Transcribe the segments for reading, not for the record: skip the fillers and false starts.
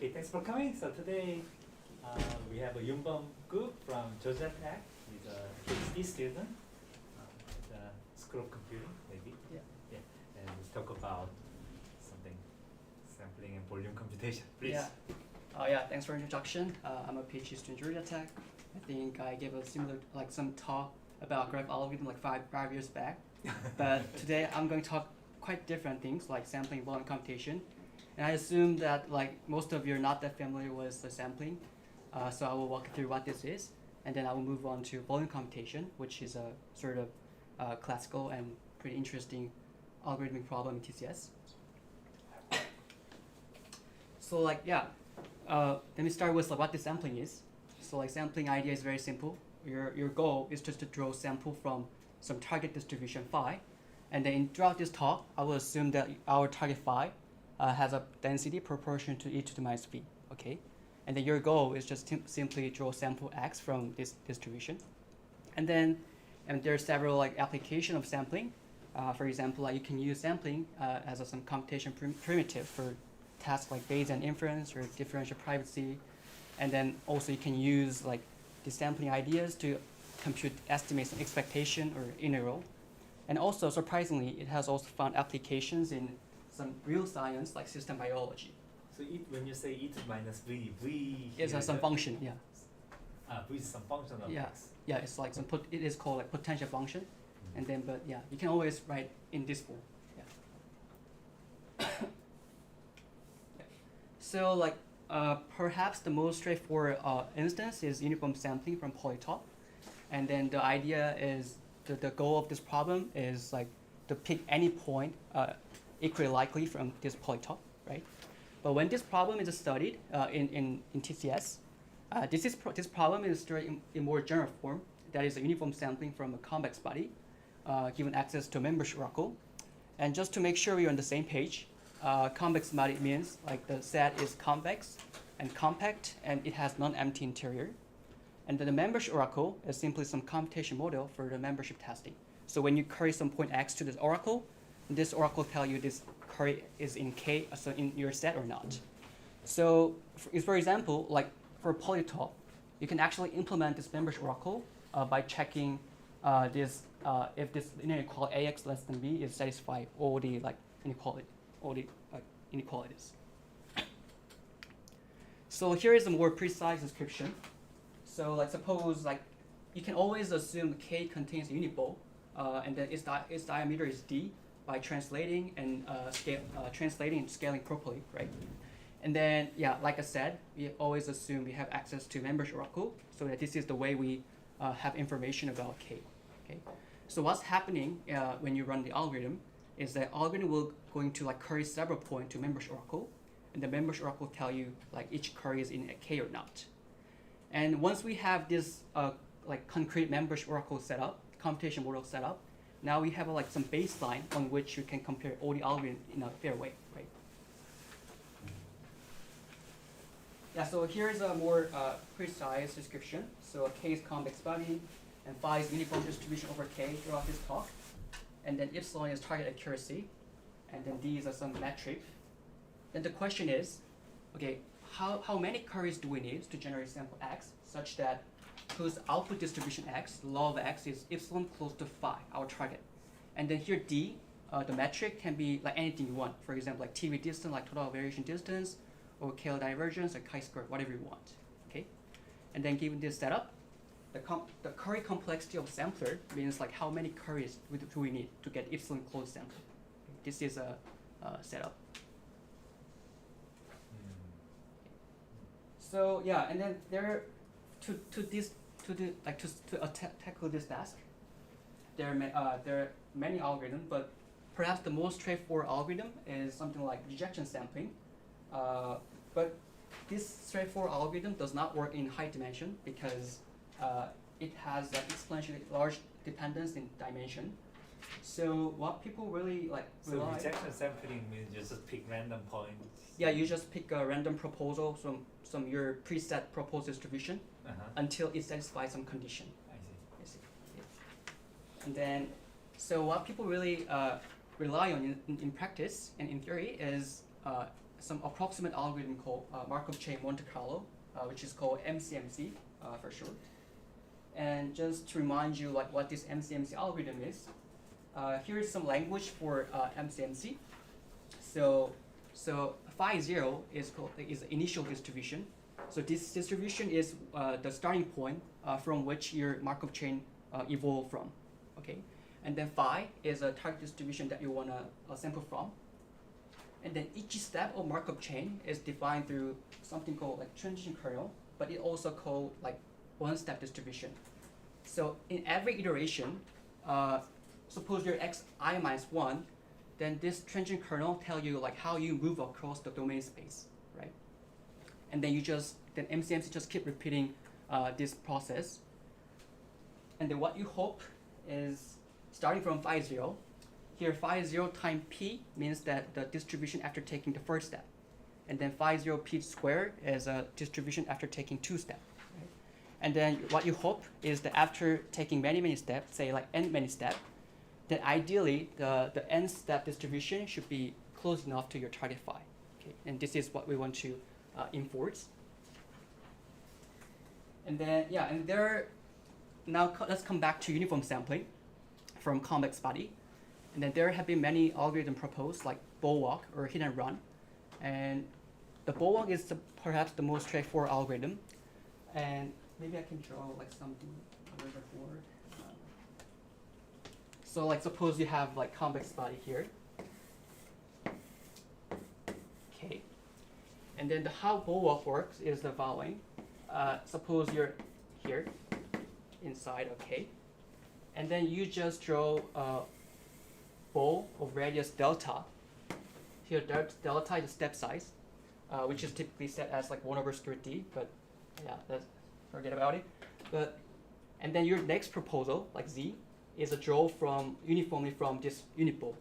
Okay, thanks for coming. So today we have a Yunbum Kook from Georgia Tech. He's a PhD student at the School of Computing, maybe. Yeah. Yeah. And we'll talk about something sampling and volume computation. Please. Yeah. Thanks for the introduction. I'm a PhD student at Georgia Tech. I think I gave a similar, some talk about graph algorithm like five years back. But today I'm going to talk quite different things like sampling, volume computation. And I assume that most of you are not that familiar with the sampling. So I will walk through what this is, and then I will move on to volume computation, which is a sort of classical and pretty interesting algorithmic problem in TCS. So let me start with what the sampling is. So sampling idea is very simple. Your goal is just to draw sample from some target distribution phi, and then throughout this talk, I will assume that our target phi has a density proportional to e to the minus v, okay? And then your goal is just simply draw sample x from this distribution. And then there are several application of sampling. For example, you can use sampling as some computation primitive for tasks like Bayesian inference or differential privacy. And then also you can use the sampling ideas to compute estimates and expectation or integral. And also, surprisingly, it has also found applications in some real science like system biology. So when you say e to the minus v, v is some function, yeah. V is some function of x. Yeah, it's it is called potential function, and then you can always write in this form. Yeah. So perhaps the most straightforward instance is uniform sampling from polytop, and then the idea is the goal of this problem is to pick any point equally likely from this polytop, right? But when this problem is studied in TCS, this problem is studied in more general form. That is a uniform sampling from a convex body, given access to a membership oracle. And just to make sure we're on the same page, convex body means the set is convex and compact, and it has non-empty interior. And then the membership oracle is simply some computation model for the membership testing. So when you query some point x to this oracle will tell you this query is in K, so in your set or not. So for example, for polytop, you can actually implement this membership oracle by checking if this linear inequality ax less than b is satisfy all the inequalities. So here is a more precise description. So suppose you can always assume K contains a unit ball, and then its diameter is d by translating and scaling properly, right? And then like I said, we always assume we have access to membership oracle, so that this is the way we have information about K. Okay. So what's happening when you run the algorithm is that algorithm will going to query several points to membership oracle, and the membership oracle tell you each query is in a K or not. And once we have this concrete membership oracle set up, computation model set up, now we have some baseline on which you can compare all the algorithms in a fair way, right? Yeah, so here is a more precise description. So K is convex body, and phi is uniform distribution over K throughout this talk. And then epsilon is target accuracy, and then these are some metric. Then the question is, okay, how many queries do we need to generate sample x such that whose output distribution x, log of x, is epsilon close to phi, our target. And then here d, the metric can be anything you want. For example, TV distance, total variation distance, or KL divergence, or chi-square, whatever you want. Okay. And then given this setup, the query complexity of sampler means how many queries do we need to get epsilon close sample. This is a setup. So and then there to tackle this task, there are many algorithms, but perhaps the most straightforward algorithm is something like rejection sampling. But this straightforward algorithm does not work in high dimension because it has exponentially large dependence in dimension. So what people really rely. So rejection sampling means you just pick random points. Yeah, you just pick a random proposal from some your preset proposed distribution until it satisfies some condition. I see. Yeah. And then, so what people really rely on in practice and in theory is some approximate algorithm called Markov chain Monte Carlo, which is called MCMC for short. And just to remind you like what this MCMC algorithm is, here is some language for MCMC. So phi 0 is the initial distribution. So this distribution is the starting point from which your Markov chain evolved from. Okay, and then phi is a target distribution that you want to sample from. And then each step of Markov chain is defined through something called like transition kernel, but it also called like one-step distribution. So in every iteration, suppose you're xi minus 1, then this transition kernel tell you like how you move across the domain space, right? And then then MCMC just keep repeating this process. And then what you hope is starting from phi 0, here phi 0 times p means that the distribution after taking the first step. And then phi 0 p squared is a distribution after taking 2 steps. Right? And then what you hope is that after taking many steps, say like n many steps, then ideally the n step distribution should be close enough to your target phi. Okay? And this is what we want to enforce. And then now let's come back to uniform sampling from convex-body. And then there have been many algorithms proposed, like bulwark or hit and run. And the bulwark is perhaps the most straightforward algorithm. And maybe I can draw like something a little bit forward. So like suppose you have like convex-body here. Okay. And then how bulwark works is the following. Suppose you're here inside, okay. And then you just draw a ball of radius delta. Here delta is the step size, which is typically set as like 1/√d, but yeah, forget about it. And then your next proposal, like z, is a draw uniformly from this unit ball,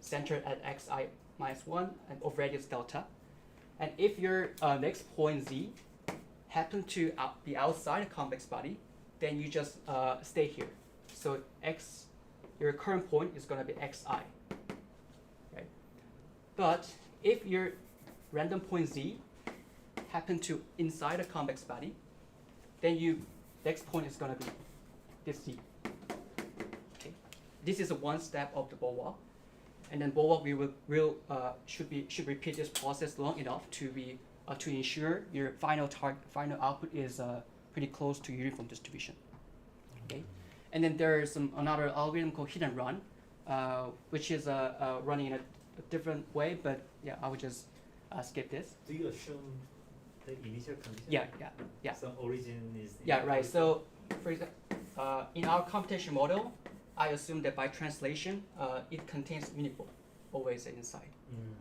centered at xi minus 1 and of radius delta. And if your next point z happen to be outside a convex body, then you just stay here. So your current point is going to be xi. Right? But if your random point z happen to inside a convex body, then your next point is going to be this z. Okay. This is one step of the bulwark, and then bulwark should repeat this process long enough to ensure your final output is pretty close to uniform distribution. Okay, and then there's another algorithm called hit and run, which is running in a different way, but yeah, I would just skip this. Do you assume the initial condition? Yeah. So origin is. Yeah, right. So, for example, in our computation model, I assume that by translation, it contains unit ball always inside,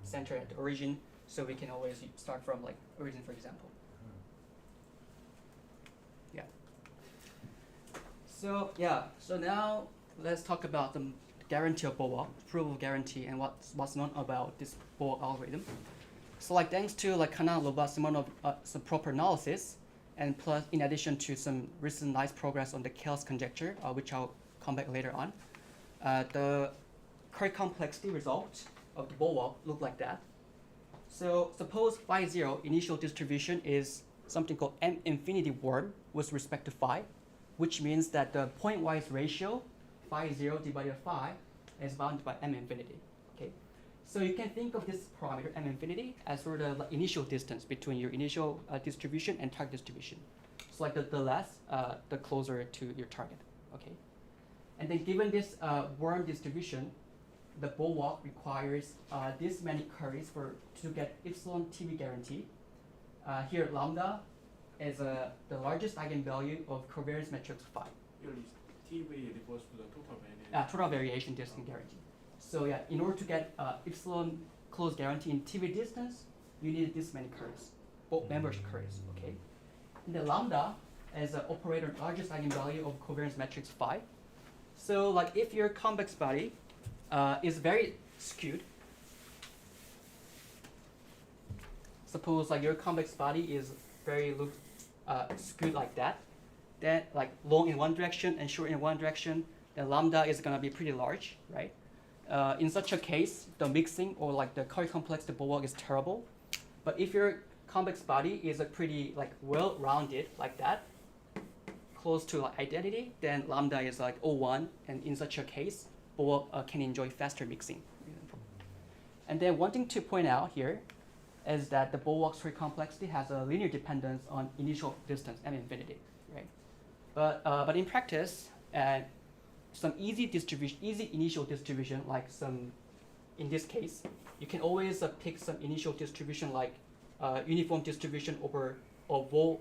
center at the origin. So we can always start from like origin, for example. Yeah. So now let's talk about the guarantee of bulwark, proof of guarantee, and what's known about this bulwark algorithm. So like thanks to like Kannan, Lovász, Simonovits, some proper analysis, and plus in addition to some recent nice progress on the chaos conjecture, which I'll come back later on, the current complexity result of the bulwark look like that. So suppose phi 0 initial distribution is something called m infinity worm with respect to phi, which means that the pointwise ratio phi 0 divided by phi is bounded by m infinity. Okay, so you can think of this parameter m infinity as sort of like initial distance between your initial distribution and target distribution. So like the less, the closer to your target. Okay, and then given this worm distribution, the bulwark requires this many queries to get epsilon TV guarantee. Here lambda is the largest eigenvalue of covariance matrix phi. Here is TV refers to the total variation. Total variation distance guarantee. So yeah, in order to get epsilon close guarantee in TV distance, you need this many curves, both members curves. Okay, and the lambda is an operator largest eigenvalue of covariance matrix phi. So like if your convex body is very skewed. Suppose like your convex body is very skewed like that. Then like long in one direction and short in one direction, then lambda is gonna be pretty large, right? In such a case, the mixing or like the Curry complexity bulwark is terrible. But if your convex body is a pretty like well-rounded like that, close to like identity, then lambda is like 0.1, and in such a case, Boa can enjoy faster mixing. And then one thing to point out here is that the Boa-free complexity has a linear dependence on initial distance and infinity, right? But in practice, some easy initial distribution, like some, in this case, you can always pick some initial distribution like uniform distribution over a ball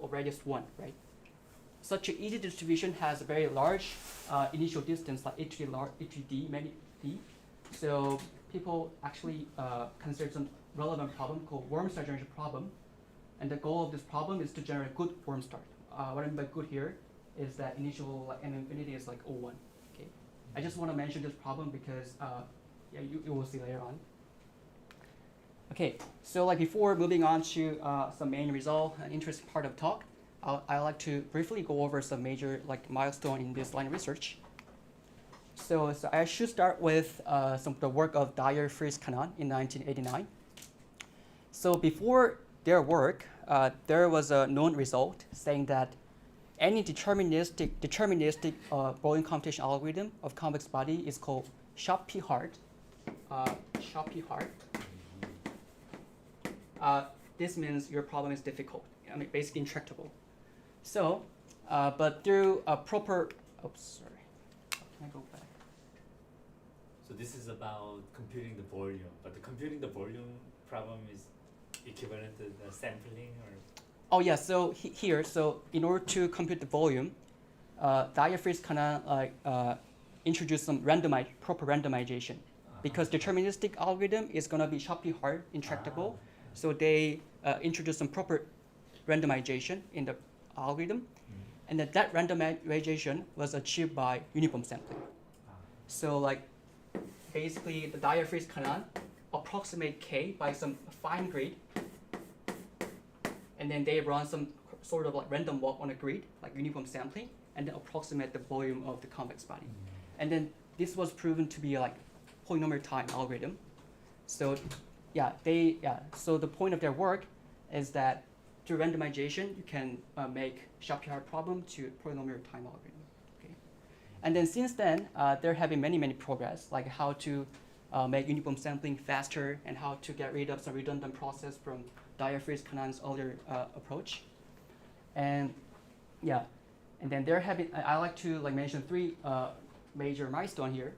of radius 1, right? Such an easy distribution has a very large initial distance, like h to the d, many d. So people actually consider some relevant problem called worm star generation problem. And the goal of this problem is to generate good worm start. What I mean by good here is that initial like m infinity is like 0.1. Okay, I just want to mention this problem because yeah, you will see later on. Okay, so like before moving on to some main result, an interesting part of talk, I like to briefly go over some major like milestone in this line of research. So I should start with some of the work of Dyer, Frieze, Kannan in 1989. So before their work, there was a known result saying that any deterministic Boolean computation algorithm of convex body is called Schottky-Hart. This means your problem is difficult. I mean, basically intractable. So, but through a proper, oops, sorry. Can I go back? So this is about computing the volume, but the computing the volume problem is equivalent to the sampling, or? Oh yeah. So here, so in order to compute the volume, Dyer, Frieze, Kannan introduced some proper randomization, because deterministic algorithm is going to be Schottky-Hart, intractable. So they introduced some proper randomization in the algorithm, and that randomization was achieved by uniform sampling. So like basically the Dyer, Frieze, Kannan approximate k by some fine grid, and then they run some sort of like random walk on a grid, like uniform sampling, and then approximate the volume of the convex body. And then this was proven to be like polynomial-time algorithm. So yeah, so the point of their work is that through randomization, you can make Schottky-Hart problem to polynomial-time algorithm. Okay, and then since then, there have been many progress, like how to make uniform sampling faster and how to get rid of some redundant process from Dyer, Frieze, Kannan's earlier approach. And yeah, and then there have been, I like to like mention three major milestones here.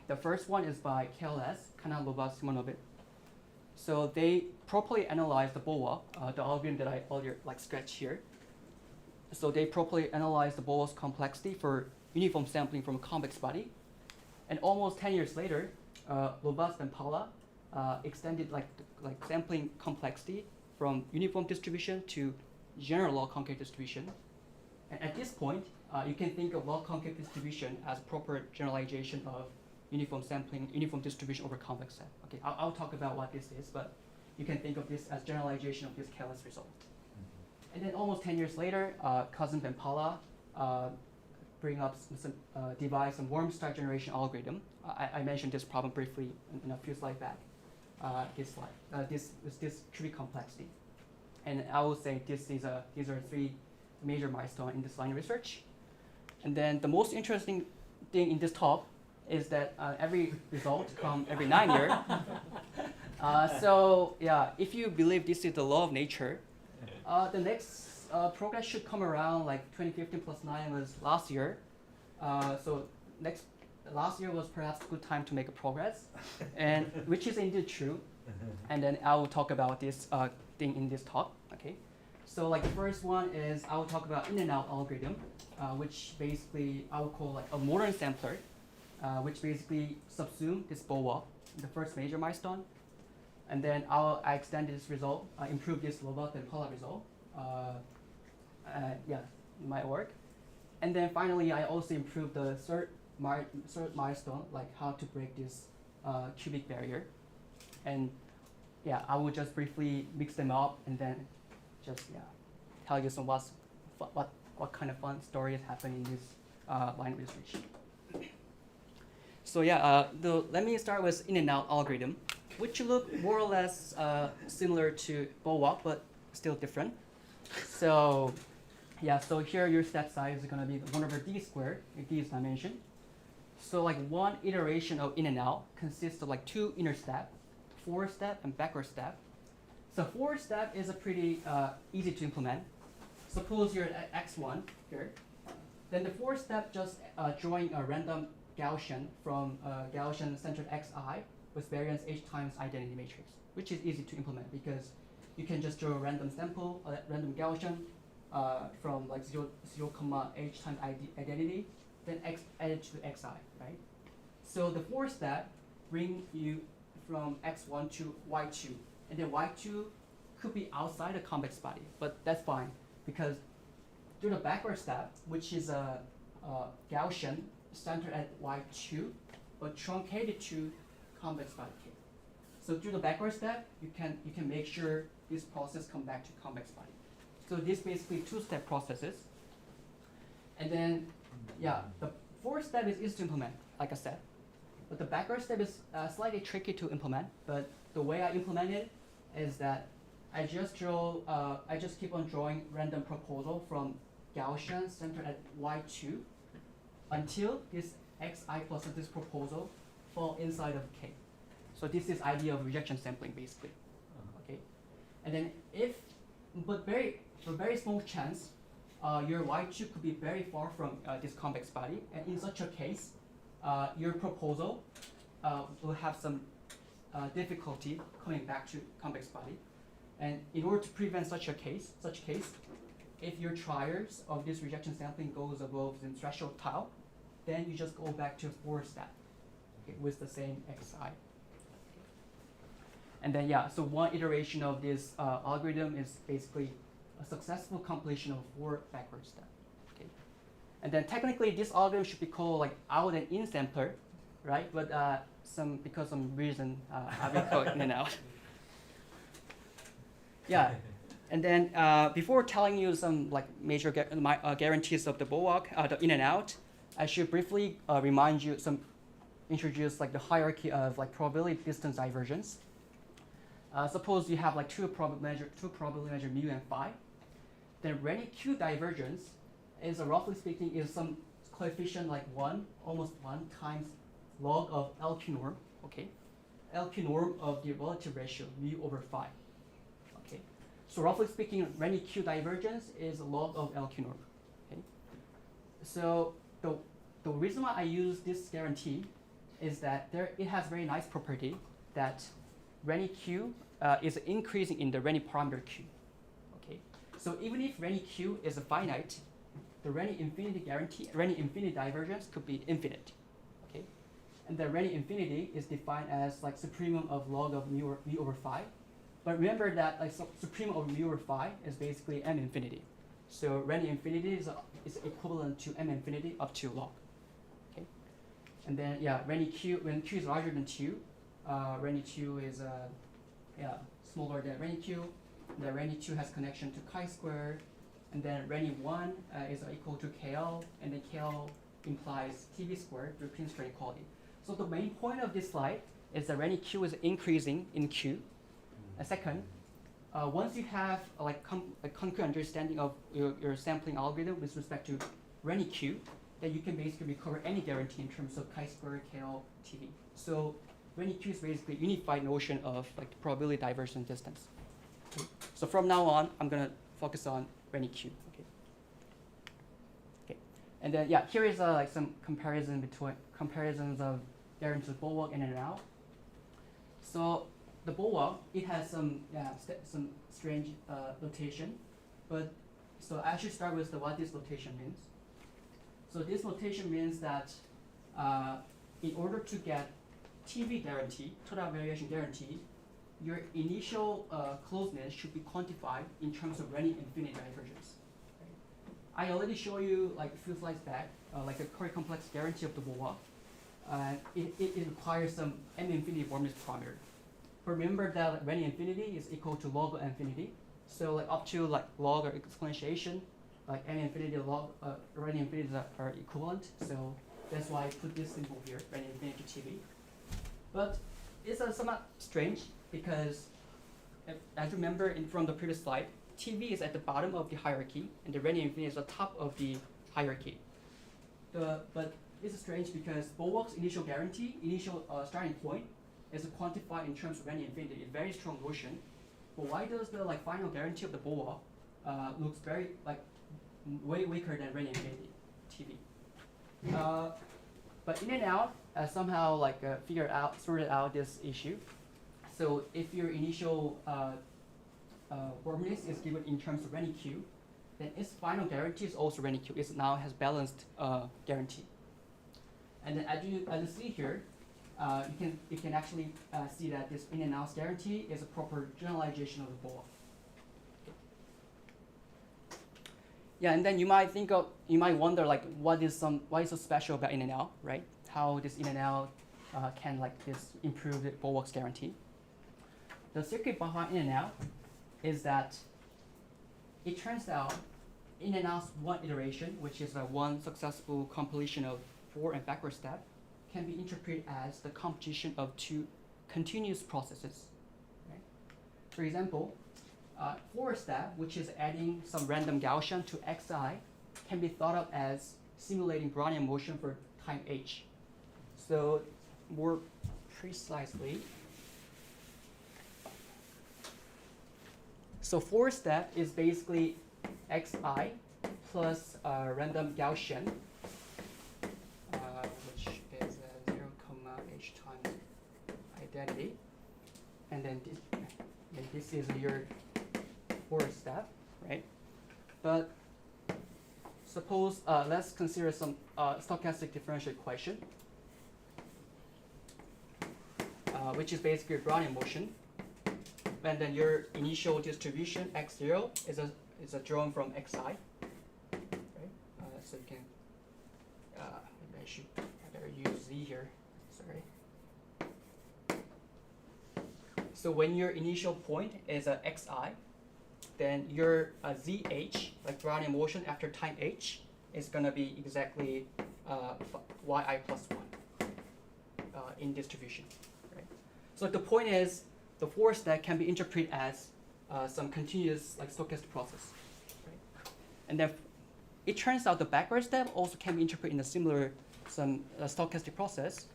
The first one is by KLS, Kannan, Lovász, Simonovits. So they properly analyzed the BOA, the algorithm that I earlier like sketched here. So they properly analyzed the BOA's complexity for uniform sampling from a convex body. And almost 10 years later, Lovász and Vempala extended like sampling complexity from uniform distribution to general log-concave distribution. And at this point, you can think of log-concave distribution as proper generalization of uniform sampling, uniform distribution over convex set. Okay, I'll talk about what this is, but you can think of this as generalization of this KLS result. And then almost 10 years later, Cousins and Vempala devise some worm star generation algorithm. I mentioned this problem briefly in a few slides back. This is this cubic complexity. And I will say these are three major milestones in this line of research. And then the most interesting thing in this talk is that every result comes every 9 years. So yeah, if you believe this is the law of nature, the next progress should come around like 2015 plus 9 was last year. So last year was perhaps a good time to make a progress, and which is indeed true. And then I will talk about this thing in this talk. Okay. So like the first one is I will talk about in and out algorithm, which basically I will call like a modern sampler. Which basically subsume this BOA, the first major milestone. And then I extend this result, improve this Lovász and Vempala result, my work. And then finally, I also improved the third milestone, like how to break this cubic barrier. And yeah, I will just briefly mix them up and then just tell you some what kind of fun stories happen in this line of research. So yeah, let me start with in and out algorithm. which look more or less similar to Bulwark, but still different. So yeah, so here your step size is gonna be 1/d squared in these dimension. So like one iteration of in and out consists of like 2 inner step, forward step, and backward step. So forward step is a pretty easy to implement. Suppose you're at x1 here. Then the forward step just drawing a random Gaussian from Gaussian centered xi with variance h times identity matrix, which is easy to implement because you can just draw a random sample, a random Gaussian from like 0, comma h times identity, then x added to xi, right? So the forward step bring you from x1 to y2, and then y2 could be outside a convex body, but that's fine because do the backward step, which is a Gaussian centered at y2, but truncated to convex body k. So through the backward step, you can make sure this process come back to convex body. So this basically 2-step processes. And then, yeah, the forward step is easy to implement, like I said. But the backward step is slightly tricky to implement. But the way I implement it is that I just keep on drawing random proposal from Gaussian centered at y2 until this xi plus this proposal fall inside of k. So this is idea of rejection sampling basically. Okay, and then for very small chance, your y2 could be very far from this convex body, and in such a case, your proposal will have some difficulty coming back to convex body. And in order to prevent such case, if your triers of this rejection sampling goes above the threshold tau, then you just go back to forward step, okay, with the same xi. And then yeah, so one iteration of this algorithm is basically a successful completion of 4 backward steps. Okay, and then technically this algorithm should be called like out and in sampler, right? But because some reason I will call it in and out. Yeah, and then before telling you some like major guarantees of the Bulwark, the in and out, I should briefly introduce like the hierarchy of like probability distance divergence. Suppose you have like two probability measure mu and phi. Then Renyi Q divergence is roughly speaking is some coefficient like almost 1 times log of LQ norm. Okay, LQ norm of the relative ratio mu over phi. Okay, so roughly speaking, Renyi Q divergence is log of LQ norm. Okay, so the reason why I use this guarantee is that it has very nice property that Renyi Q is increasing in the Renyi parameter Q. Okay, so even if Renyi Q is finite, the Renyi infinity divergence could be infinite. Okay, and the Renyi infinity is defined as like supremum of log of mu over phi. But remember that like supremum of mu over phi is basically m infinity. So Renyi infinity is equivalent to m infinity up to log. Okay, and then yeah, Renyi Q when Q is larger than 2. Renyi 2 is smaller than Renyi Q. The Renyi 2 has connection to chi squared, and then Renyi 1 is equal to KL, and then KL implies TV squared through pinstraight equality. So the main point of this slide is that Renyi Q is increasing in Q. Second, once you have a concrete understanding of your sampling algorithm with respect to Renyi Q, then you can basically recover any guarantee in terms of chi squared, KL, TV. So Renyi Q is basically a unified notion of like the probability divergence distance. Okay. So from now on, I'm gonna focus on Renyi Q. Okay. Okay. And then yeah, here is like some comparisons of guarantees of Bulwark in and out. So the Bulwark, it has some strange notation, but so I should start with what this notation means. So this notation means that in order to get TV guarantee, total variation guarantee, your initial closeness should be quantified in terms of Renyi infinity divergence. Right? I already showed you like a few slides back, like a query complex guarantee of the Bulwark. It requires some m infinity formless parameter. But remember that Renyi infinity is equal to log of infinity. So like up to like log or exponentiation, like m infinity log Renyi infinity are equivalent. So that's why I put this symbol here, Renyi infinity to TV. But it's somewhat strange because, as you remember from the previous slide, TV is at the bottom of the hierarchy and the random infinity is the top of the hierarchy. But it's strange because Bulwark's initial guarantee, initial starting point, is quantified in terms of random infinity, a very strong notion. But why does the final guarantee of the Bulwark looks very way weaker than random infinity TV? But in and out somehow sorted out this issue. So if your initial warmness is given in terms of random Q, then its final guarantee is also random Q. It now has balanced guarantee. And then as you see here, you can actually see that this in and out guarantee is a proper generalization of the Bulwark. Yeah, and then you might wonder what is so special about in and out, right? How this in and out can improve the Bulwark's guarantee. The secret behind in and out is that it turns out in and out's one iteration, which is one successful completion of forward and backward step, can be interpreted as the computation of two continuous processes. Right? For example, forward step, which is adding some random Gaussian to xi, can be thought of as simulating Brownian motion for time h. So more precisely, so forward step is basically xi plus random Gaussian, which is 0, h times identity, and then this is your forward step, right? But suppose let's consider some stochastic differential equation, which is basically Brownian motion, and then your initial distribution x0 is drawn from xi, right? So you can maybe I better use z here. Sorry. So when your initial point is xi, then your zh, like Brownian motion after time h, is going to be exactly yi plus 1 in distribution. Right? So the point is, the forward step can be interpreted as some continuous stochastic process. Right? And then it turns out the backward step also can be interpreted in a similar stochastic process.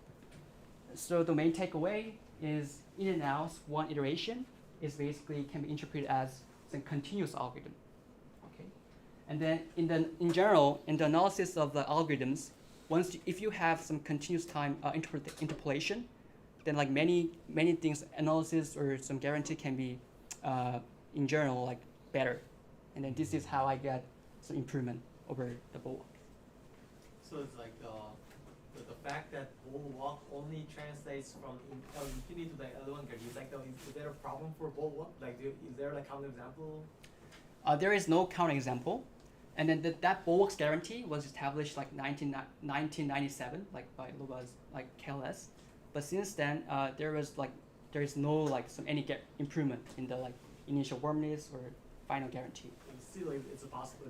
So the main takeaway is in and out's one iteration is basically can be interpreted as some continuous algorithm. Okay, and then in general in the analysis of the algorithms, if you have some continuous time interpolation, then many things analysis or some guarantee can be in general better, and then this is how I get some improvement over the Bulwark. So it's the fact that Bulwark only translates from infinity to the L1 guarantee. Is there a problem for Bulwark? Is there a counterexample? There is no counterexample, and then that Bulwark's guarantee was established 1997, by Lovász, KLS. But since then, there is no any improvement in the initial warmness or final guarantee. Still, it's possible.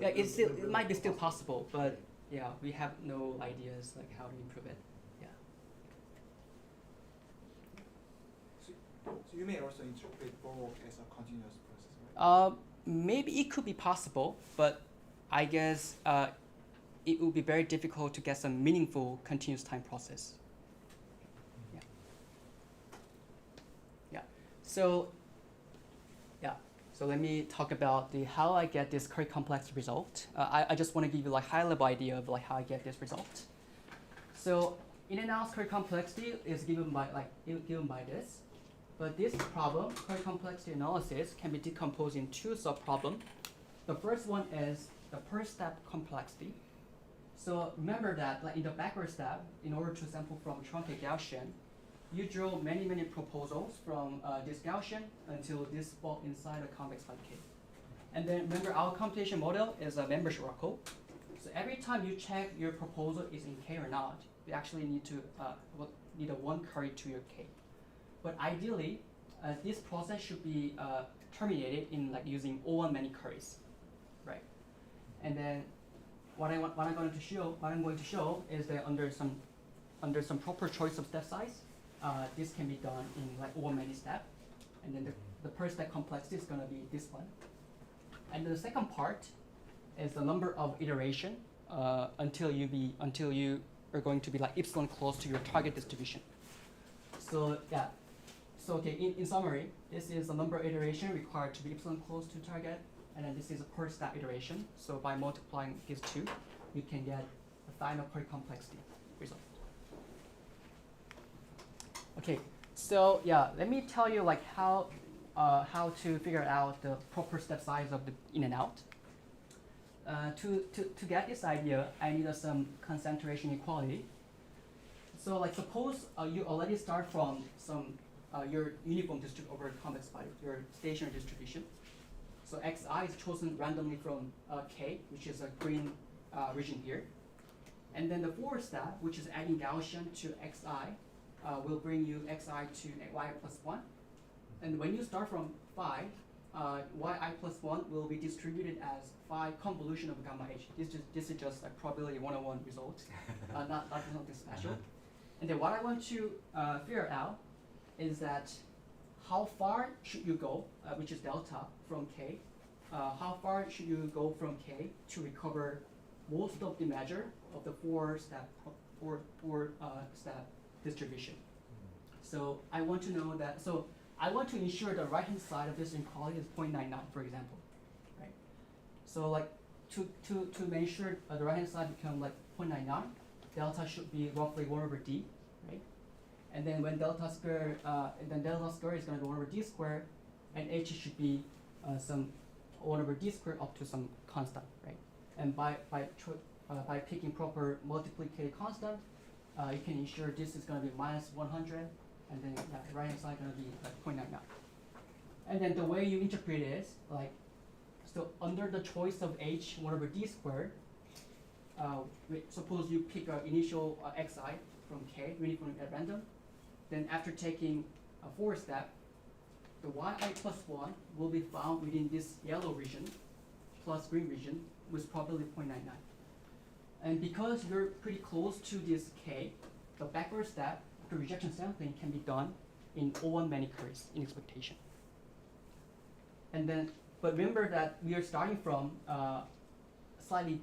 It might be still possible, but yeah, we have no ideas how to improve it. Yeah. So you may also interpret Bulwark as a continuous process, right? Maybe it could be possible, but I guess it would be very difficult to get some meaningful continuous time process. Yeah. Yeah. So let me talk about how I get this Curry complex result. I just want to give you high-level idea of how I get this result. So in and out Curry complexity is given by this, but this problem, Curry complexity analysis, can be decomposed in two sub-problems. The first one is the per step complexity. So remember that in the backward step, in order to sample from truncated Gaussian, you draw many proposals from this Gaussian until this fall inside a convex-body cave. And then remember our computation model is a membership oracle. So every time you check your proposal is in K or not, you actually need to need a one curry to your K. But ideally, this process should be terminated in using O1 many curries, right? And then what I'm going to show is that under some proper choice of step size, this can be done in like over many steps, and then the per step complexity is going to be this one. And the second part is the number of iteration until you are going to be like epsilon close to your target distribution. So yeah, so okay, in summary, this is the number of iteration required to be epsilon close to target, and then this is a per step iteration. So by multiplying these two, you can get the final per complexity result. Okay, so yeah, let me tell you like how to figure out the proper step size of the in and out. To get this idea, I need some concentration equality. So like suppose you already start from some your uniform distribution over convex body, your stationary distribution. So xi is chosen randomly from K, which is a green region here. And then the forward step, which is adding Gaussian to xi, will bring you xi to y plus 1. And when you start from phi, yi plus 1 will be distributed as phi convolution of gamma h. This is just like probability 101 result, not something special. And then what I want to figure out is that how far should you go, which is delta, from K? How far should you go from K to recover most of the measure of the four-step distribution? So I want to know that. So I want to ensure the right-hand side of this inequality is 0.99, for example, right? So like to make sure the right-hand side become like 0.99, delta should be roughly 1 over d, right? And then when delta square, is going to be 1 over d squared, and h should be some 1 over d squared up to some constant, right? And by picking proper multiplicative constant, you can ensure this is going to be minus 100, and then the right hand side going to be like 0.99. And then the way you interpret it is like, so under the choice of h 1 over d squared, suppose you pick an initial xi from k, really from at random. Then after taking a forward step, the yi plus 1 will be found within this yellow region plus green region with probability 0.99. And because you're pretty close to this k, the backward step, the rejection sampling can be done in O1 many curves in expectation. And then, but remember that we are starting from slightly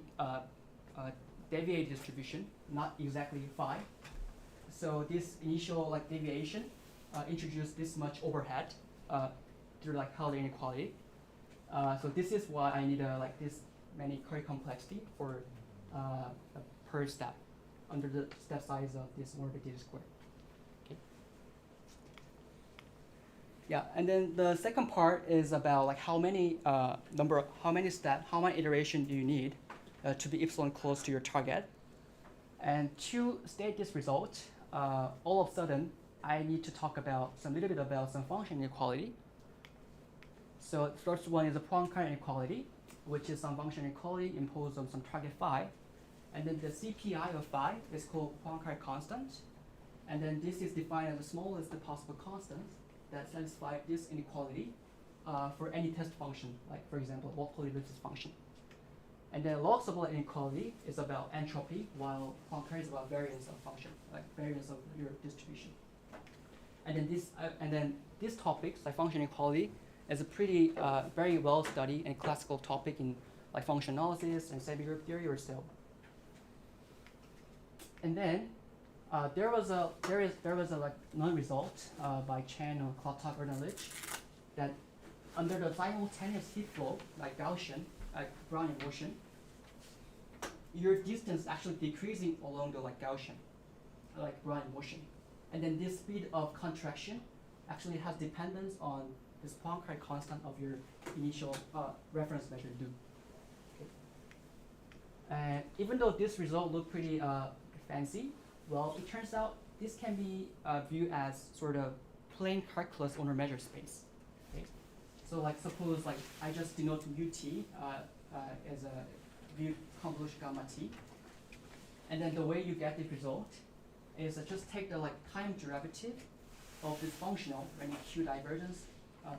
deviated distribution, not exactly phi. So this initial like deviation introduced this much overhead through like Hölder inequality. So this is why I need like this many curve complexity for per step under the step size of this 1 over d squared. Okay. Yeah, and then the second part is about like how many iteration do you need to be epsilon close to your target. And to state this result, all of a sudden I need to talk about little bit about some function inequality. So the first one is a Poincare inequality, which is some function inequality imposed on some target phi. And then the CPI of phi is called Poincare constant. And then this is defined as the smallest possible constant that satisfies this inequality for any test function, like for example, log polynomial function. And then log sublate inequality is about entropy, while Poincare is about variance of function, like variance of your distribution. And then this topic, like function inequality, is a pretty very well studied and classical topic in like function analysis and semi-group theory or so. And then there was a like known result by Chen or Klatok or Lich that under the simultaneous heat flow, like Gaussian, like Brownian motion, your distance actually decreasing along the like Gaussian, like Brownian motion. And then this speed of contraction actually has dependence on this Poincare constant of your initial reference measure do. Okay. And even though this result looked pretty fancy, well, it turns out this can be viewed as sort of plain calculus on a measure space. Okay. So like suppose like I just denote ut as a view convolution gamma t, and then the way you get the result is just take the like time derivative of this functional when you q divergence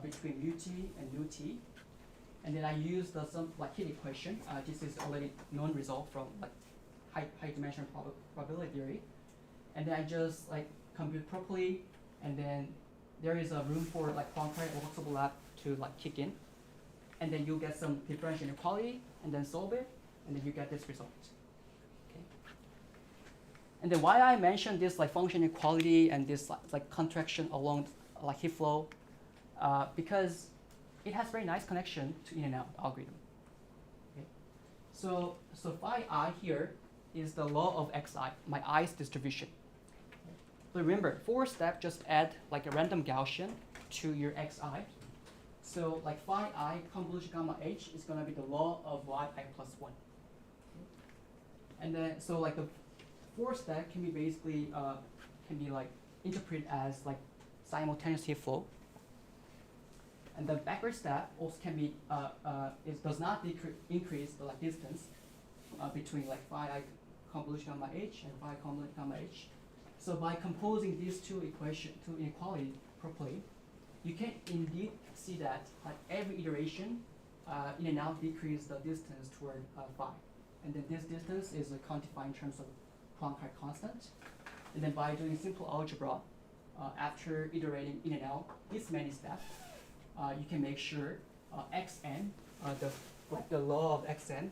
between ut and ut, and then I use the some like heat equation. This is already known result from like high dimensional probability theory, and then I just like compute properly, and then there is a room for like Poincare works overlap to like kick in, and then you get some differential inequality, and then solve it, and then you get this result. Okay. And then why I mentioned this like function inequality and this like contraction along like heat flow, because it has very nice connection to in and out algorithm. Okay. So phi I here is the law of xi, my i's distribution. So remember, for step, just add like a random Gaussian to your xi. So like phi I convolution gamma h is going to be the law of yi plus 1. And then so like the fourth step can be basically can be like interpreted as like simultaneous heat flow. And the backward step also can be it does not increase the like distance between like phi I convolution gamma h and phi convolution gamma h. So by composing these two inequality properly, you can indeed see that like every iteration in and out decrease the distance toward phi. And then this distance is quantified in terms of Poincare constant. And then by doing simple algebra, after iterating in and out this many steps, you can make sure xn, the law of xn,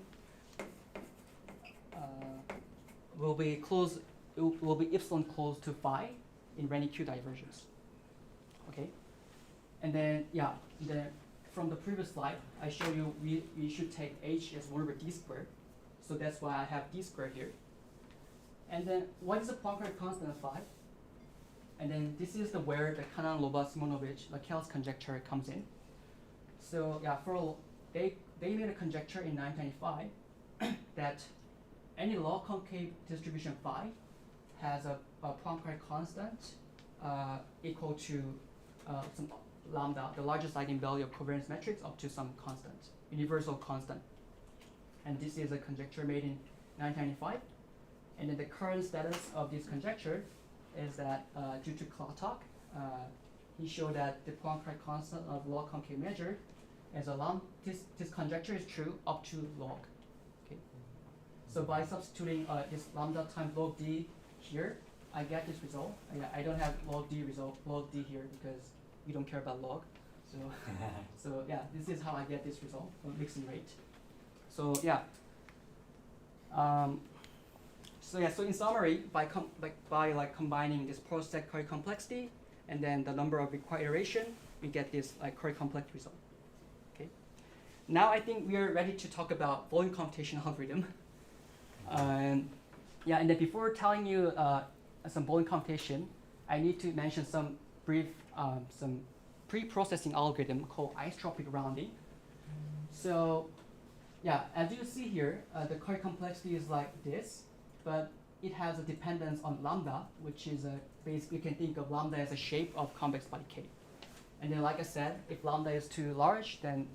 will be close. It will be epsilon close to phi in Renyi Q divergence. Okay, and then then from the previous slide, I show you we should take h as 1 over d squared. So that's why I have d squared here. And then what is the Poincare constant of phi? And then this is where the Kannan, Lovász, Simonovits, the chaos conjecture comes in. So they made a conjecture in 1995 that any log-concave distribution phi has a Poincare constant equal to some lambda, the largest eigenvalue of covariance matrix, up to some constant, universal constant. And this is a conjecture made in 1995. And then the current status of this conjecture is that due to Klatok, he showed that the Poincare constant of log-concave measure is a lambda. This conjecture is true up to log. Okay. So by substituting this lambda times log d here, I get this result. I don't have log d here because we don't care about log. So this is how I get this result of mixing rate. So so in summary, by combining this post-stack query complexity and then the number of required iteration, we get this like query complex result. Okay. Now I think we are ready to talk about volume computation algorithm. And then before telling you some volume computation, I need to mention some brief some pre-processing algorithm called isotropic rounding. So as you see here, the query complexity is like this, but it has a dependence on lambda, which is basically you can think of lambda as a shape of convex body K. And then like I said, if lambda is too large, then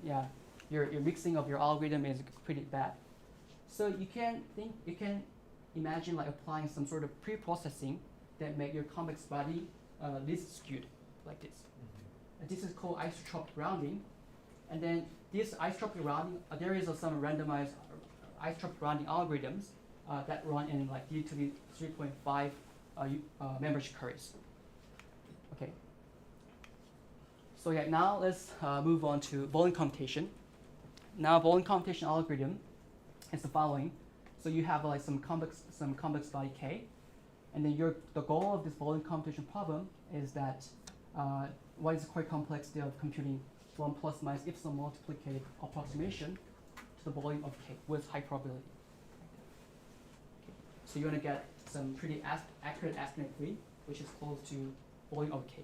your mixing of your algorithm is pretty bad. So you can imagine like applying some sort of pre-processing that make your convex body least skewed, like this. And this is called isotropic rounding. And then this isotropic rounding, there is some randomized isotropic rounding algorithms that run in like D to the 3.5 membership queries. Okay. So now let's move on to volume computation. Now volume computation algorithm is the following. So you have like some convex body K, and then the goal of this volume computation problem is that what is the query complexity of computing 1 plus minus epsilon multiplicative approximation to the volume of K with high probability. Okay. So you're going to get some pretty accurate estimate V, which is close to volume of K.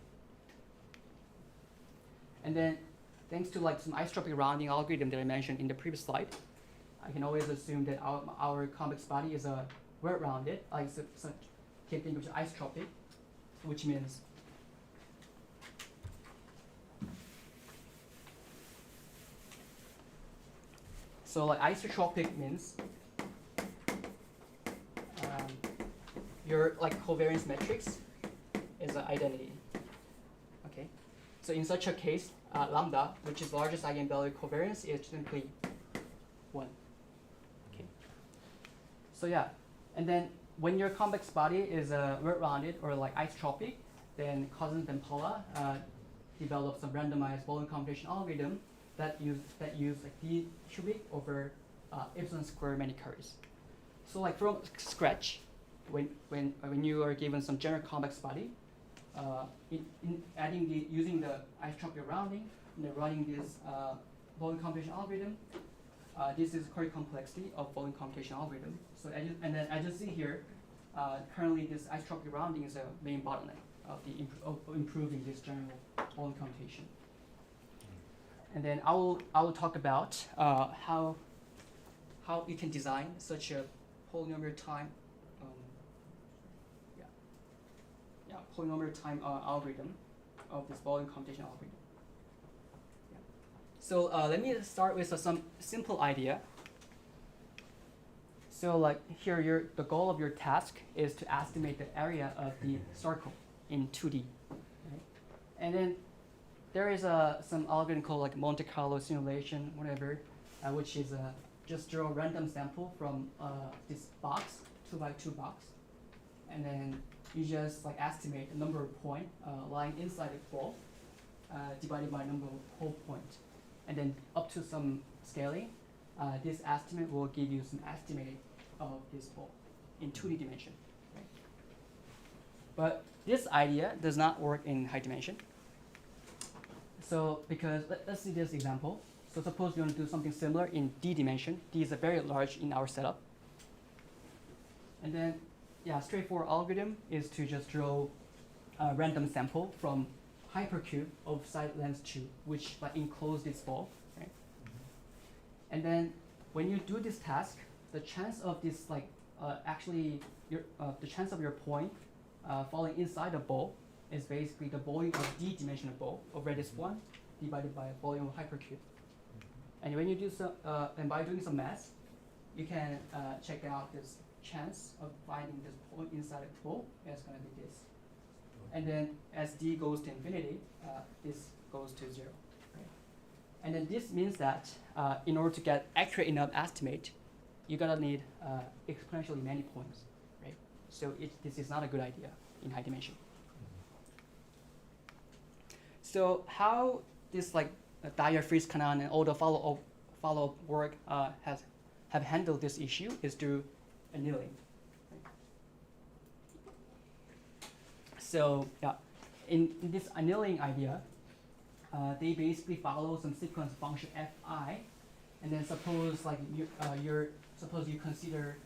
And then thanks to like some isotropic rounding algorithm that I mentioned in the previous slide, I can always assume that our convex body is well rounded, like so can think of isotropic, which means like isotropic means your like covariance matrix is an identity. Okay, so in such a case, lambda, which is largest eigenvalue covariance, is simply 1. Okay. So and then when your convex body is well-rounded or like isotropic, then Cousins and Vempala developed some randomized Boolean computation algorithm that use like d cubic over epsilon square many carries. So like from scratch, when you are given some general convex body, using the isotropic rounding and then running this Boolean computation algorithm, this is current complexity of Boolean computation algorithm. So as you see here, currently this isotropic rounding is a main bottleneck of improving this general Boolean computation. And then I will talk about how you can design such a polynomial-time polynomial-time algorithm of this Boolean computation algorithm. Yeah. So let me start with some simple idea. So like here, the goal of your task is to estimate the area of the circle in 2D. Right? And then there is some algorithm called like Monte Carlo simulation, whatever, which is just draw a random sample from this box, 2x2 box, and then you just like estimate the number of points lying inside the ball divided by number of hole points, and then up to some scaling, this estimate will give you some estimate of this ball in 2D dimension. Right? But this idea does not work in high dimension. So because let's see this example. So suppose you want to do something similar in D dimension. D is very large in our setup. And then, yeah, straightforward algorithm is to just draw a random sample from hypercube of side length 2, which like enclose this ball, right? And then when you do this task, the chance of this like the chance of your point falling inside the ball is basically the volume of D dimensional ball of radius 1 divided by volume of hypercube. And when you do some, and by doing some math, you can check out this chance of finding this point inside the ball. It's going to be this. And then as D goes to infinity, this goes to 0. Right? And then this means that in order to get accurate enough estimate, you're going to need exponentially many points. Right? So this is not a good idea in high dimension. So how this like Dyer, Frieze, Kannan, and all the follow-up work have handled this issue is through annealing. Right? So yeah, in this annealing idea, they basically follow some sequence function fi, and then suppose like suppose you consider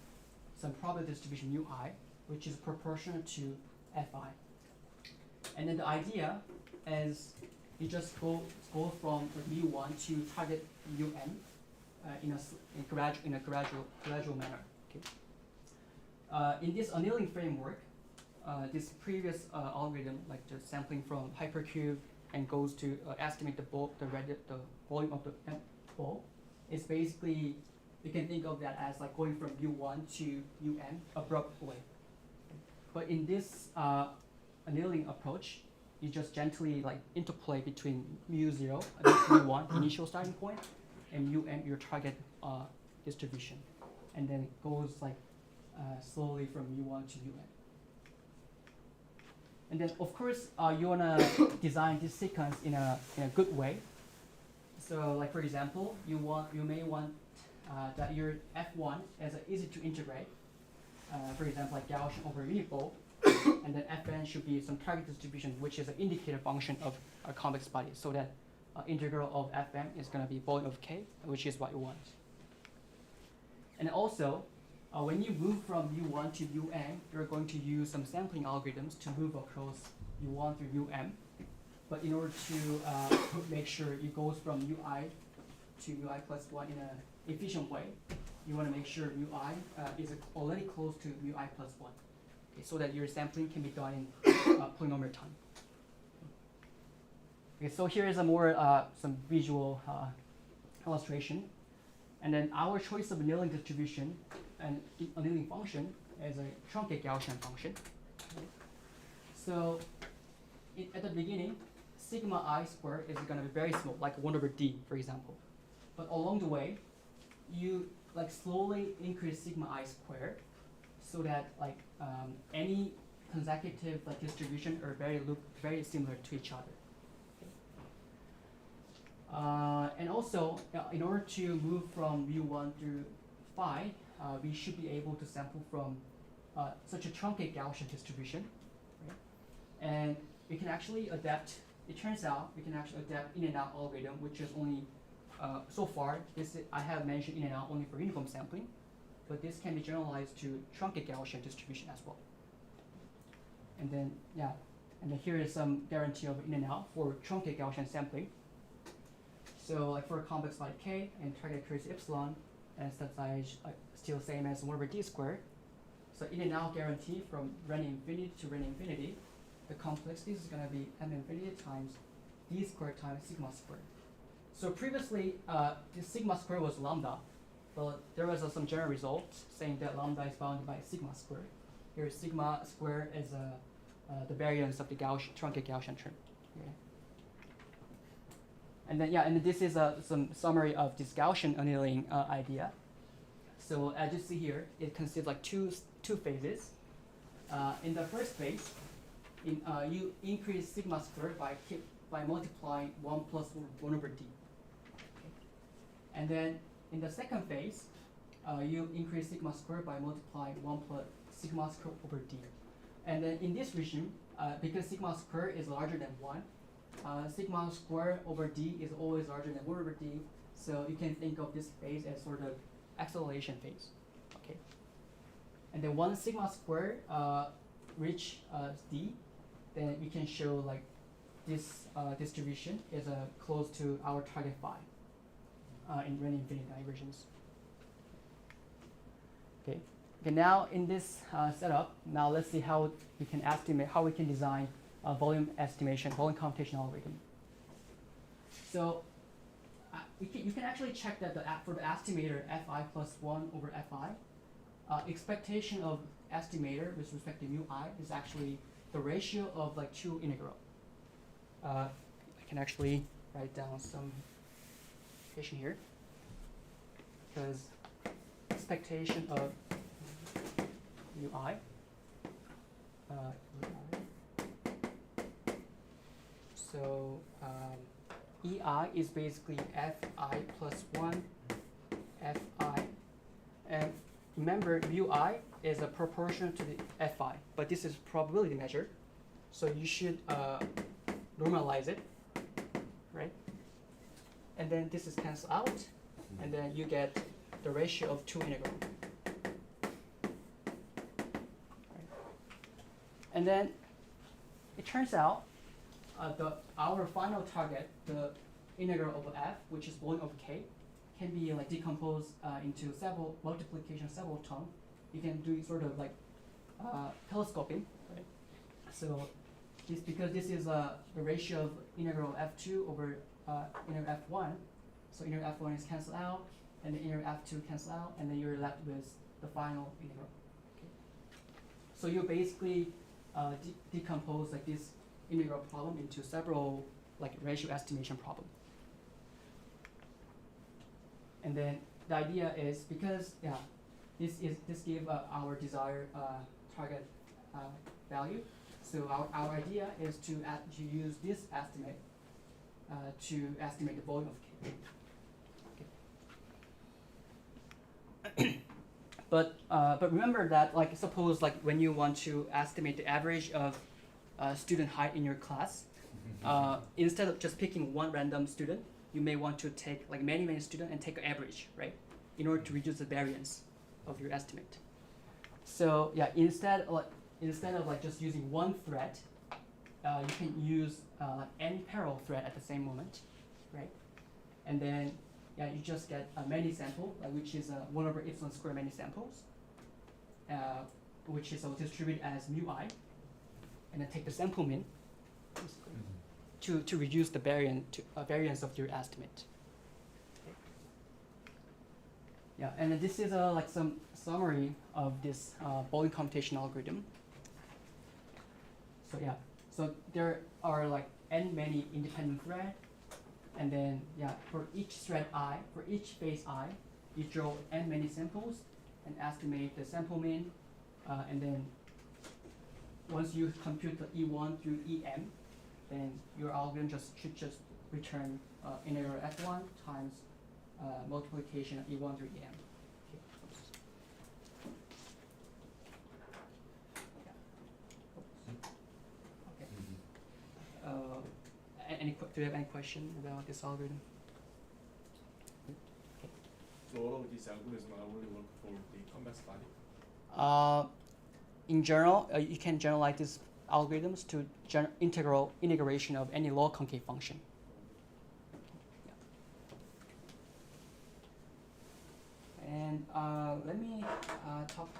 some probability distribution ui, which is proportional to fi, and then the idea is you just go from mu1 to target in a gradual manner. Okay. In this annealing framework, this previous algorithm, like just sampling from hypercube and goes to estimate the volume of the ball, is basically you can think of that as like going from mu1 to abrupt way. But in this annealing approach, you just gently like interplay between mu0, mu1 initial starting point, and your target distribution, and then it goes like slowly from mu1 to And then of course you wanna design this sequence in a good way. So like for example, you may want that your f1 is easy to integrate. For example, like Gaussian over unit ball. And then Fn should be some target distribution, which is an indicator function of a convex body, so that integral of Fn is going to be volume of k, which is what you want. And also, when you move from u1 to un, you're going to use some sampling algorithms to move across u1 through um. But in order to make sure it goes from ui to ui plus 1 in an efficient way, you want to make sure ui is already close to ui plus 1. So that your sampling can be done in polynomial time. Okay, so here is a more some visual illustration, and then our choice of annealing distribution and annealing function is a truncate Gaussian function. Okay. So at the beginning, sigma I squared is going to be very small, like 1 over d, for example. But along the way, you like slowly increase sigma I squared, so that like any consecutive like distribution are very similar to each other. And also, in order to move from mu1 to phi, we should be able to sample from such a truncated Gaussian distribution, right? And we can actually adapt. It turns out we can actually adapt in and out algorithm, which is only so far. I have mentioned in and out only for uniform sampling, but this can be generalized to truncated Gaussian distribution as well. And then and then here is some guarantee of in and out for truncated Gaussian sampling. So like for a complex body K and target accuracy epsilon, and step size still same as 1 over d squared. So in and out guarantee from random infinity to random infinity, the complexity is going to be m infinity times d squared times sigma squared. So previously, this sigma squared was lambda, but there was some general result saying that lambda is bounded by sigma squared. Here sigma squared is the variance of the truncated Gaussian term. Okay. And then and this is some summary of this Gaussian annealing idea. So as you see here, it consists of like two phases. In the first phase, you increase sigma squared by multiplying 1 plus 1 over d. Okay. And then in the second phase, you increase sigma squared by multiplying 1 plus sigma squared over d. And then in this regime, because sigma squared is larger than 1, sigma squared over d is always larger than 1 over d. So you can think of this phase as sort of acceleration phase. Okay. And then once sigma squared reach d, then we can show like this distribution is close to our target phi in random infinity divergence. Okay. Okay. Now in this setup, now let's see how we can estimate, how we can design a volume estimation, volume computation algorithm. So you can actually check that for the estimator fi plus 1 over fi, expectation of estimator with respect to mu I is actually the ratio of like two integral. I can actually write down some notation here, because expectation of mu I, so EI is basically fi plus 1 fi, and remember mu I is a proportional to the fi, but this is probability measure, so you should normalize it, right? And then this is cancelled out, and then you get the ratio of two integral. Right. And then it turns out our final target, the integral over f, which is 1 over k, can be like decomposed into several multiplication several terms. You can do sort of like telescoping, right? So because this is the ratio of integral f2 over integral f1, so integral f1 is cancelled out, and the integral f2 cancel out, and then you're left with the final integral. Okay. So you basically decompose like this integral problem into several like ratio estimation problem. And then the idea is, because this gives our desired target value. So our idea is to use this estimate to estimate the volume of K. Okay. But remember that, like, suppose like when you want to estimate the average of student height in your class, instead of just picking one random student, you may want to take like many students and take an average, right, in order to reduce the variance of your estimate. So instead of like just using one thread, you can use like any parallel thread at the same moment, right? And then you just get a many sample, which is 1 over epsilon square many samples, which is distributed as mu I, and then take the sample mean to reduce the variance of your estimate. Okay. Yeah, and then this is like some summary of this Boolean computation algorithm. So so there are like n many independent threads, and then for each thread I, for each phase I, you draw n many samples and estimate the sample mean, and then once you compute the E1 through EM, then your algorithm should just return integral f1 times multiplication of E1 through EM. Okay. Okay. Do you have any question about this algorithm? So all of these algorithms are only work for the convex-body? In general, you can generalize these algorithms to integration of any log-concave function. Yeah. And let me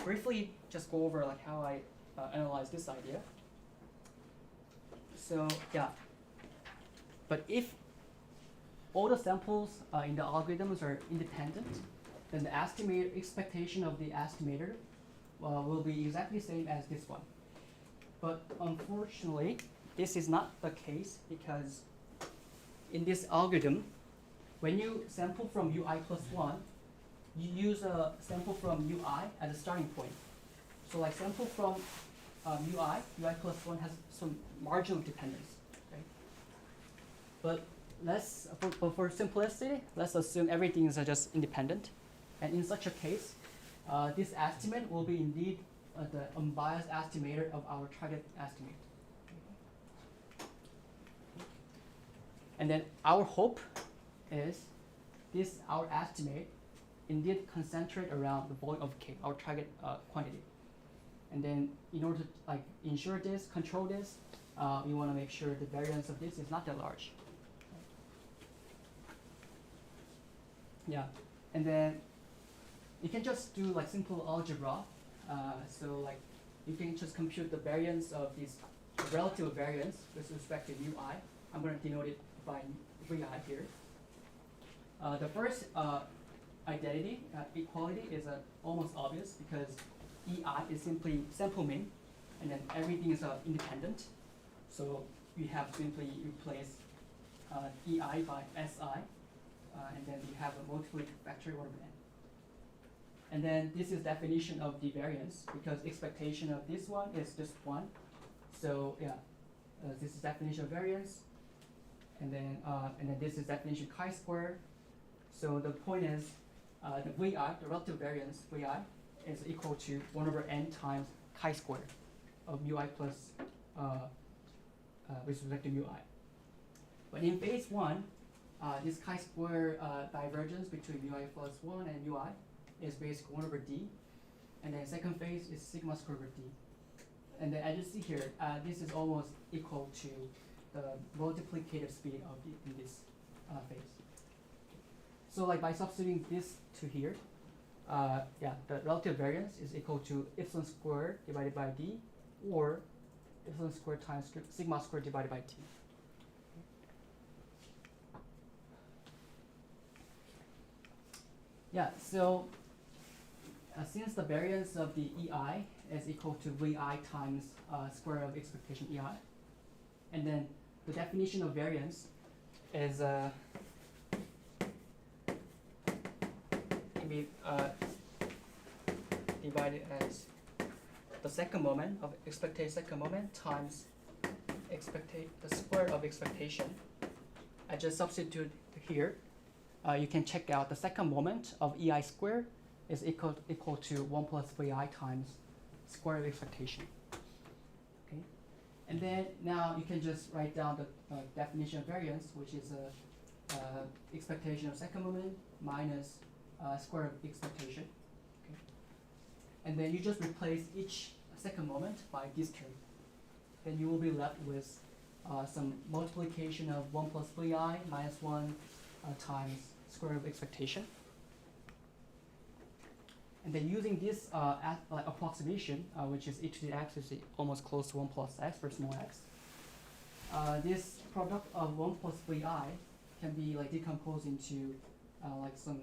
briefly just go over like how I analyze this idea. So yeah, but if all the samples in the algorithms are independent, then the expectation of the estimator will be exactly the same as this one. But unfortunately, this is not the case because in this algorithm, when you sample from ui plus 1, you use a sample from ui as a starting point. So like sample from ui plus 1 has some marginal dependence, right? But for simplicity, let's assume everything is just independent. And in such a case, this estimate will be indeed the unbiased estimator of our target estimate. And then our hope is our estimate indeed concentrate around the volume of K, our target quantity. And then in order to like ensure this, control this, we want to make sure the variance of this is not that large. Yeah, and then you can just do like simple algebra. So like you can just compute the variance of this relative variance with respect to ui. I'm going to denote it by vi here. The first identity, equality, is almost obvious because ei is simply sample mean, and then everything is independent. So you have simply replace ei by si, and then you have a multiplicative factor over n. And then this is definition of the variance because expectation of this one is just 1. So yeah, this is definition of variance, and then this is definition chi-square. So the point is the vi, the relative variance vi, is equal to 1 over n times chi-square of ui plus with respect to ui. But in phase 1, this chi-square divergence between ui plus 1 and ui is basically 1 over d, and then second phase is sigma squared over d. And then as you see here, this is almost equal to the multiplicative speed of in this phase. So like by substituting this to here, yeah, the relative variance is equal to epsilon squared divided by d, or epsilon squared times sigma squared divided by t. Yeah, so since the variance of the ei is equal to vi times square of expectation ei, and then the definition of variance is can be divided as the second moment of second moment times the square of expectation. I just substitute here. You can check out the second moment of ei squared is equal to 1 plus vi times square of expectation. Okay, and then now you can just write down the definition of variance, which is expectation of second moment minus square of expectation. Okay, and then you just replace each second moment by this term. Then you will be left with some multiplication of 1 plus vi minus 1 times square of expectation. And then using this approximation, which is e to the x is almost close to 1 plus x for small x, this product of 1 plus vi can be like decomposed into like some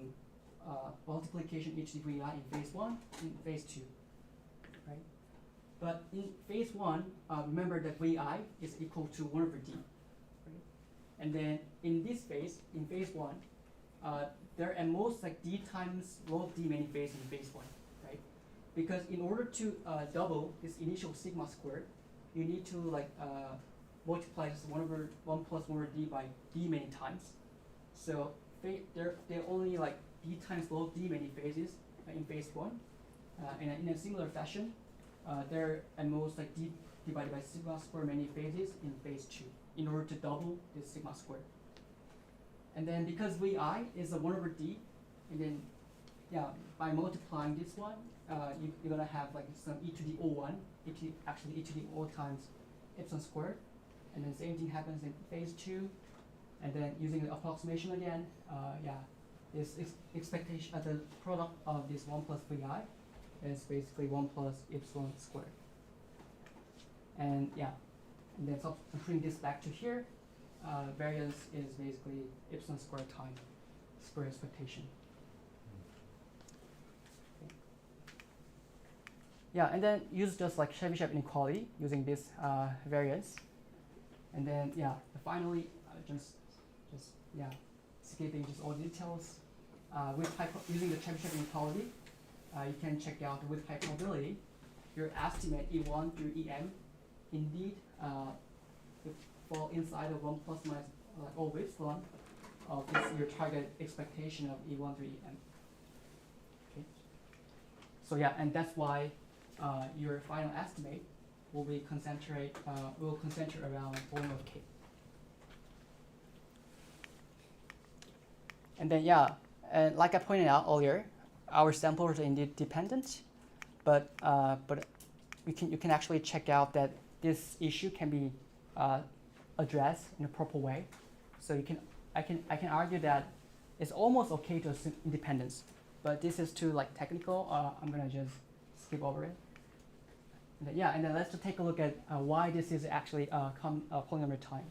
multiplication e to the vi in phase 1 and phase 2, right? But in phase 1, remember that vi is equal to 1 over d, right? And then in this phase, in phase 1, there are at most like d times log d many phase in phase 1, right? because in order to double this initial sigma squared, you need to like multiply this 1 plus 1 over d by d many times. So there are only like d times log d many phases in phase 1, and in a similar fashion, there are at most like d divided by sigma square many phases in phase 2 in order to double this sigma squared. And then because vi is a 1 over d, and then by multiplying this one, you're gonna have like some e to the o1, actually e to the o times epsilon squared, and then same thing happens in phase 2, and then using the approximation again, this expectation the product of this 1 plus vi is basically 1 plus epsilon squared. And and then putting this back to here, variance is basically epsilon squared times square expectation. Yeah, and then use just like Chebyshev inequality using this variance, and then finally just skipping just all details. With using the Chebyshev inequality, you can check out with high probability your estimate E1 through EM indeed fall inside of 1 plus minus over epsilon of this your target expectation of E1 through EM. Okay. So and that's why your final estimate will concentrate around volume of K. And then and like I pointed out earlier, our samples are indeed dependent, but you can actually check out that this issue can be addressed in a proper way. So I can argue that it's almost okay to assume independence, but this is too like technical. I'm gonna just skip over it. And then let's just take a look at why this is actually polynomial time.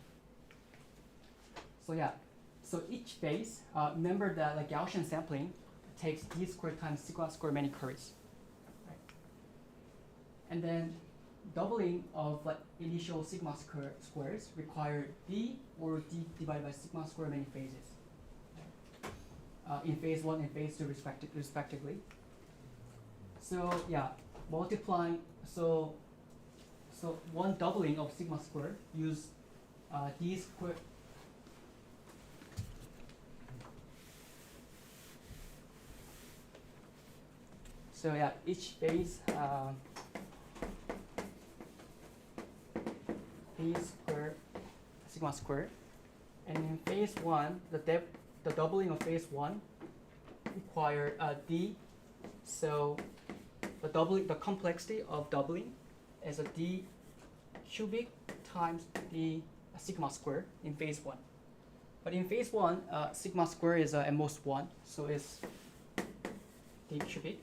So each phase, remember that like Gaussian sampling takes d squared times sigma squared many curries, right? And then doubling of like initial sigma squares require d or d divided by sigma squared many phases, right? In phase 1 and phase 2 respectively. So multiplying so one doubling of sigma squared use d squared. So each phase d squared sigma squared, and in phase 1 the doubling of phase 1 require d. So the complexity of doubling is a d cubic times d sigma squared in phase 1. But in phase 1, sigma squared is at most 1, so it's d cubic.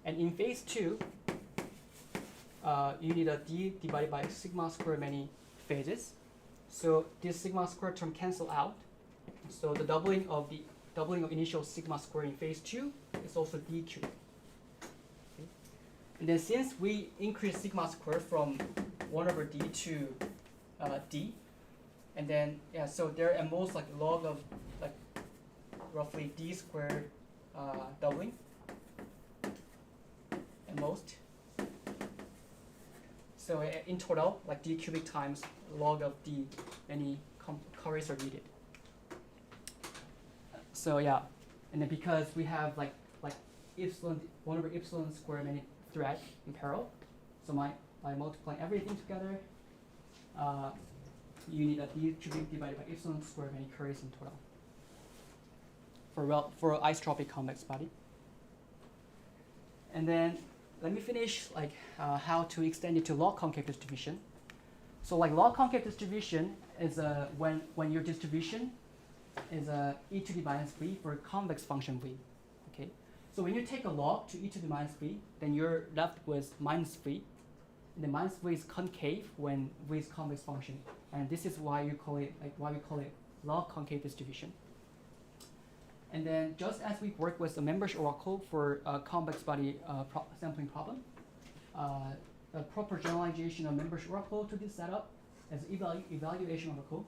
And in phase 2, you need a d divided by sigma squared many phases. So this sigma squared term cancel out. So the doubling of initial sigma squared in phase 2 is also d cubic. Okay. And then since we increase sigma squared from 1 over d to d, and then so there are at most like log of like roughly d squared doubling. Most. So in total, like d cubic times log of d many curries are needed. So and then because we have like epsilon 1 over epsilon squared many thread in parallel, so by multiplying everything together, you need a d cubic divided by epsilon squared many curries in total for isotropic convex body. And then let me finish like how to extend it to log-concave distribution. So like log-concave distribution is when your distribution is e to the minus v for a convex function v. Okay. So when you take a log to e to the minus v, then you're left with minus v. And the minus v is concave when v is convex function, and this is why we call it log-concave distribution. And then just as we work with the members oracle for a convex body sampling problem, a proper generalization of members oracle to this setup is evaluation oracle.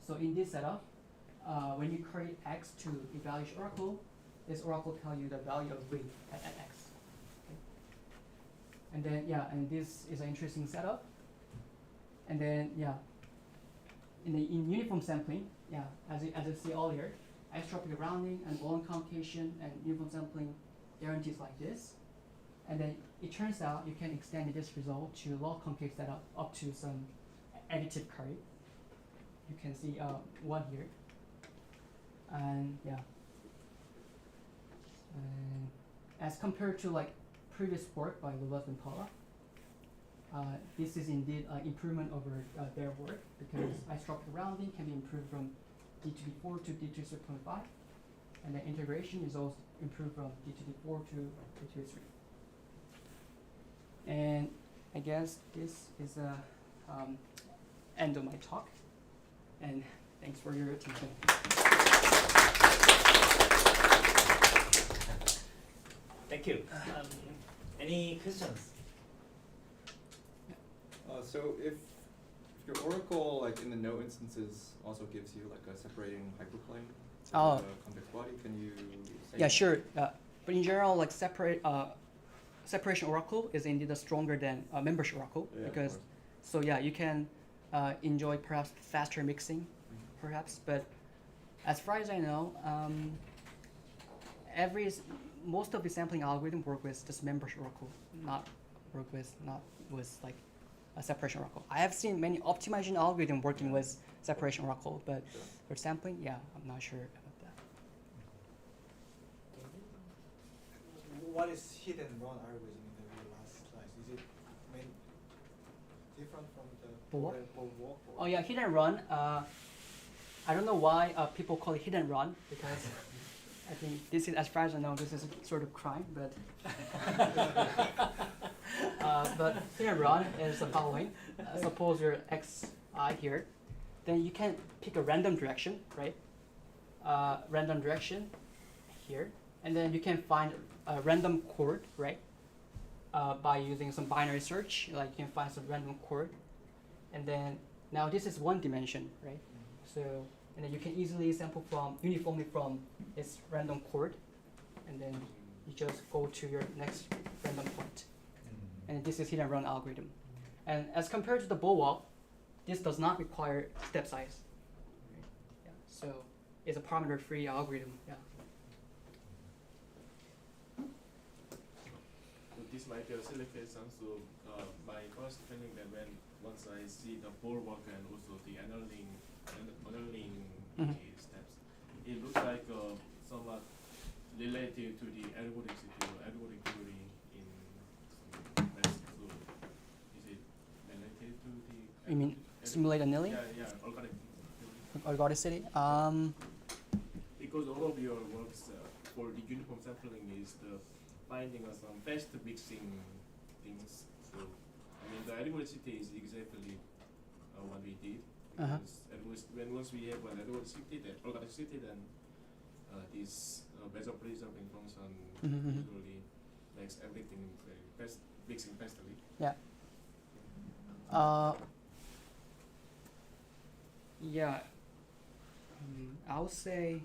So in this setup, when you create x to evaluation oracle, this oracle tells you the value of v at x. Okay. And then and this is an interesting setup. And then in uniform sampling, as you see earlier, isotropic rounding and Boolean computation and uniform sampling guarantees like this. And then it turns out you can extend this result to log-concave setup up to some additive curve. You can see one here. And and as compared to like previous work by Lovász and Vempala, this is indeed an improvement over their work, because isotropic rounding can be improved from d to the 4 to d to the 3.5, and the integration is also improved from d to the 4 to d to the 3. And I guess this is the end of my talk, and thanks for your attention. Thank you. Any questions? So if your oracle, like in the no instances, also gives you like a separating hyperplane, so convex body, can you say? Yeah, sure. But in general, like separation oracle is indeed stronger than membership oracle, because you can enjoy perhaps faster mixing, perhaps. But as far as I know, most of the sampling algorithm work with just membership oracle, not with like a separation oracle. I have seen many optimization algorithm working with separation oracle, but for sampling, I'm not sure about that. What is hit and run algorithm in the last slide? Is it different from the walk? Oh yeah, hit and run. I don't know why people call it hit and run, because I think this is, as far as I know, this is a sort of crime, but but hit and run is the following. Suppose you're xi here, then you can pick a random direction, right? Random direction here, and then you can find a random chord, right? By using some binary search, like you can find some random chord, and then now this is one dimension, right? So and then you can easily sample uniformly from this random chord, and then you just go to your next random point. And this is hit and run algorithm. And as compared to the Bow-walk, this does not require step size. So it's a parameter-free algorithm. This might be a silly question. So my first feeling that once I see the Bow-walk and also the annealing steps, it looks like somewhat related to the algorithmic theory in math. So is it related to the? You mean simulate annealing? Yeah, Algorithmicity? Because all of your works for the uniform sampling is the finding of some fast mixing things. So I mean the algorithmicity is exactly what we did. Once we have an algorithmicity, then this bezel preserving function usually makes everything very fast, mixing fastly. I would say,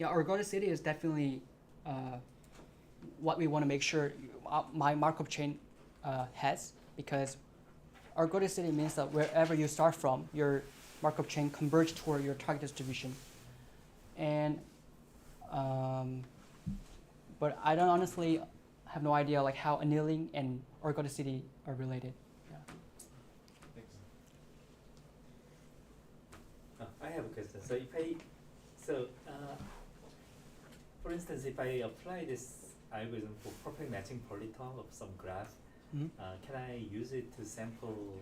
organicity is definitely what we want to make sure my Markov chain has, because organicity means that wherever you start from, your Markov chain converges toward your target distribution. And but I don't honestly have no idea like how annealing and organicity are related. Thanks. I have a question. So for instance, if I apply this algorithm for perfect matching polyton of some graph, can I use it to sample?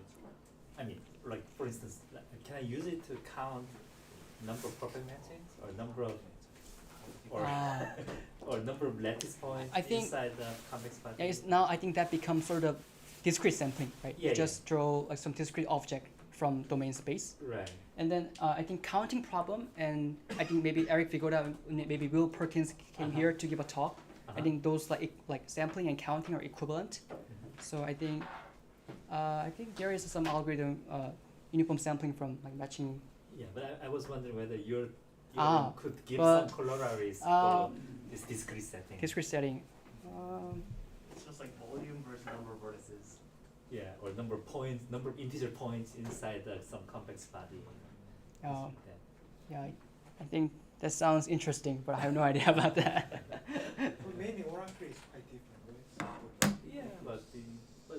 I mean, like for instance, can I use it to count number of perfect matchings or number of or number of lattice points inside the convex body? Now I think that becomes sort of discrete sampling, right? You just draw like some discrete object from domain space. Right. And then I think counting problem, and I think maybe Eric Vigoda, maybe Will Perkins came here to give a talk. I think those like sampling and counting are equivalent. So I think there is some algorithm uniform sampling from like matching. Yeah, but I was wondering whether you could give but, some corollaries for this discrete setting. Discrete setting. It's just like volume versus number of vertices. Yeah, or number of points, number of integer points inside some complex body. Things Oh. like that. Yeah, I think that sounds interesting, but I have no idea about that. But maybe oracle is quite different, right? Yeah, but for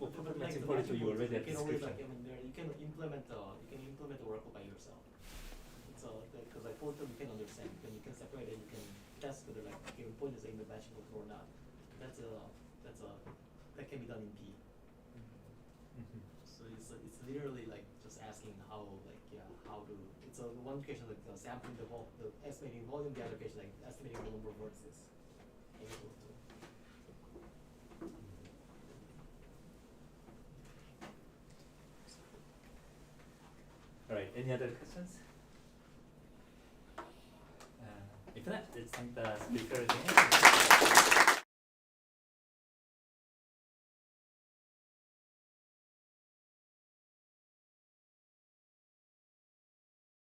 But perfect like matching the polynomial, you matching already have you can always description. like, I mean, there you can implement the oracle by yourself. It's because like polynomial you can understand, then you can separate it, you can test whether like given point is in the matching polynomial or not. That can be done in P. Mhm. So it's literally like just asking how to. It's one question like sampling the estimating volume, the other question like estimating the number of vertices. All right, any other questions? If not, let's thank the speaker again.